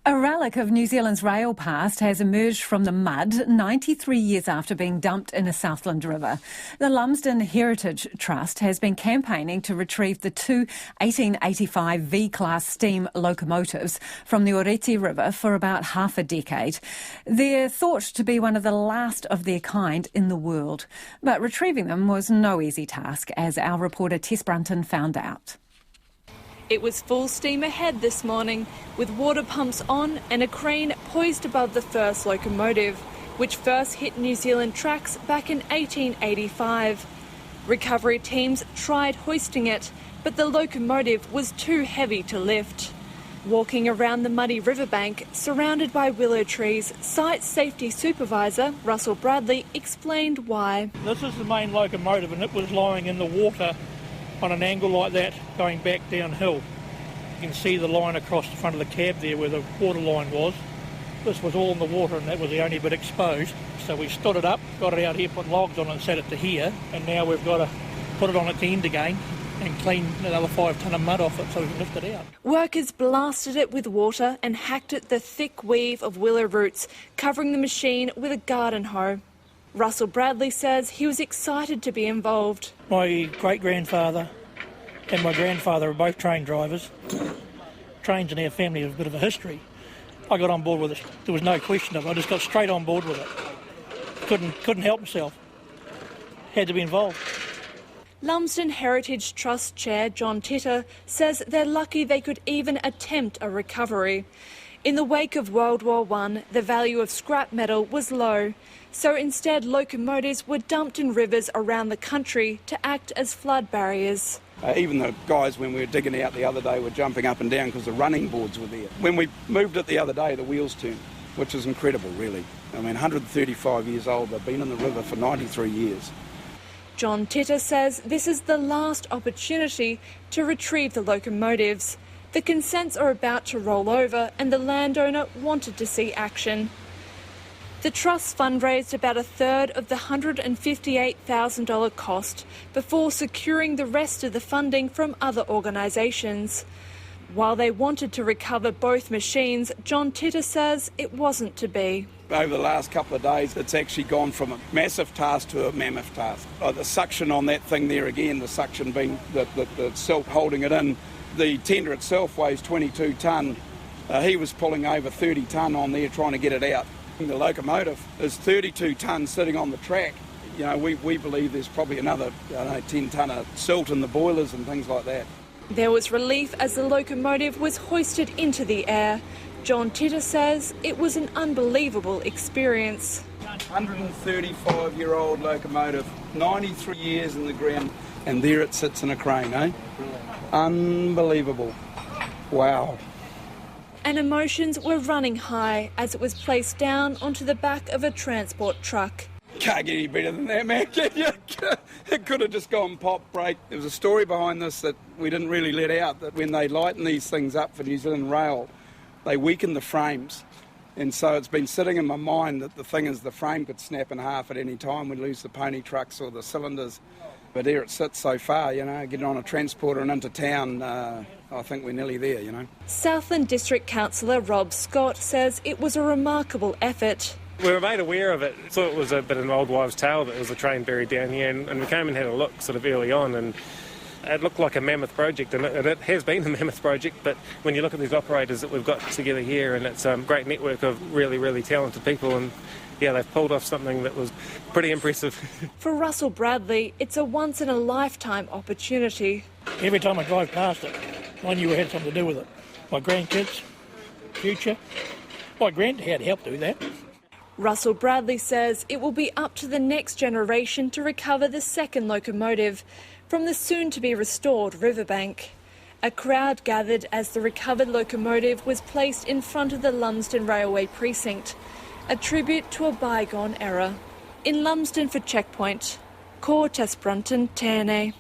A relic of New Zealand's rail past has emerged from the mud 93 years after being dumped in a Southland river. The Lumsden Heritage Trust has been campaigning to retrieve the two 1885 V-class steam locomotives from the Oretei River for about half a decade. They're thought to be one of the last of their kind in the world. But retrieving them was no easy task, as our reporter Tess Brunton found out. It was full steam ahead this morning, with water pumps on and a crane poised above the first locomotive, which first hit New Zealand tracks back in 1885. Recovery teams tried hoisting it, but the locomotive was too heavy to lift. Walking around the muddy riverbank, surrounded by willow trees, Site Safety Supervisor Russell Bradley explained why. This is the main locomotive, and it was lying in the water on an angle like that, going back downhill. You can see the line across the front of the cab there where the water line was. This was all in the water, and that was the only bit exposed. So we stood it up, got it out here, put logs on it and set it to here, and now we've got to put it on its end again and clean another 5 tonne of mud off it so we can lift it out. Workers blasted it with water and hacked at the thick weave of willow roots, covering the machine with a garden hoe. Russell Bradley says he was excited to be involved. My great-grandfather and my grandfather are both train drivers. Trains in our family have a bit of a history. I got on board with it. There was no question of it. I just got straight on board with it. Couldn't help myself. Had to be involved. Lumsden Heritage Trust Chair John Titter says they're lucky they could even attempt a recovery. In the wake of World War I, the value of scrap metal was low, so instead locomotives were dumped in rivers around the country to act as flood barriers. Even the guys, when we were digging out the other day, were jumping up and down because the running boards were there. When we moved it the other day, the wheels turned, which is incredible, really. I mean, 135 years old, they've been in the river for 93 years. John Titter says this is the last opportunity to retrieve the locomotives. The consents are about to roll over and the landowner wanted to see action. The Trust fundraised about a third of the $158,000 cost before securing the rest of the funding from other organisations. While they wanted to recover both machines, John Titter says it wasn't to be. Over the last couple of days, it's actually gone from a massive task to a mammoth task. The suction on that thing there again, the suction being the silk holding it in, the tender itself weighs 22 tonne. He was pulling over 30 tonne on there trying to get it out. The locomotive is 32 tonne sitting on the track. You know, we believe there's probably another 10 tonne of silt in the boilers and things like that. There was relief as the locomotive was hoisted into the air. John Titter says it was an unbelievable experience. 135-year-old locomotive, 93 years in the ground, and there it sits in a crane, eh? Unbelievable. Wow. And emotions were running high as it was placed down onto the back of a transport truck. Can't get any better than that, man. It could have just gone pop, break. There was a story behind this that we didn't really let out, that when they lighten these things up for New Zealand Rail, they weaken the frames. And so it's been sitting in my mind that the thing is the frame could snap in half at any time. We'd lose the pony trucks or the cylinders. But there it sits so far, you know, getting on a transporter and into town, I think we're nearly there, you know. Southland District Councillor Rob Scott says it was a remarkable effort. We were made aware of it, thought it was a bit of an old wives' tale that there was a train buried down here, and we came and had a look sort of early on, and it looked like a mammoth project, and it has been a mammoth project, but when you look at these operators that we've got together here, and it's a great network of really, really talented people, and yeah, they've pulled off something that was pretty impressive. For Russell Bradley, it's a once-in-a-lifetime opportunity. Every time I drive past it, I knew I had something to do with it. My grandkids, future. My granddad helped do that. Russell Bradley says it will be up to the next generation to recover the second locomotive from the soon-to-be-restored riverbank. A crowd gathered as the recovered locomotive was placed in front of the Lumsden Railway precinct, a tribute to a bygone era. In Lumsden for Checkpoint, Tess Brunton, TNA.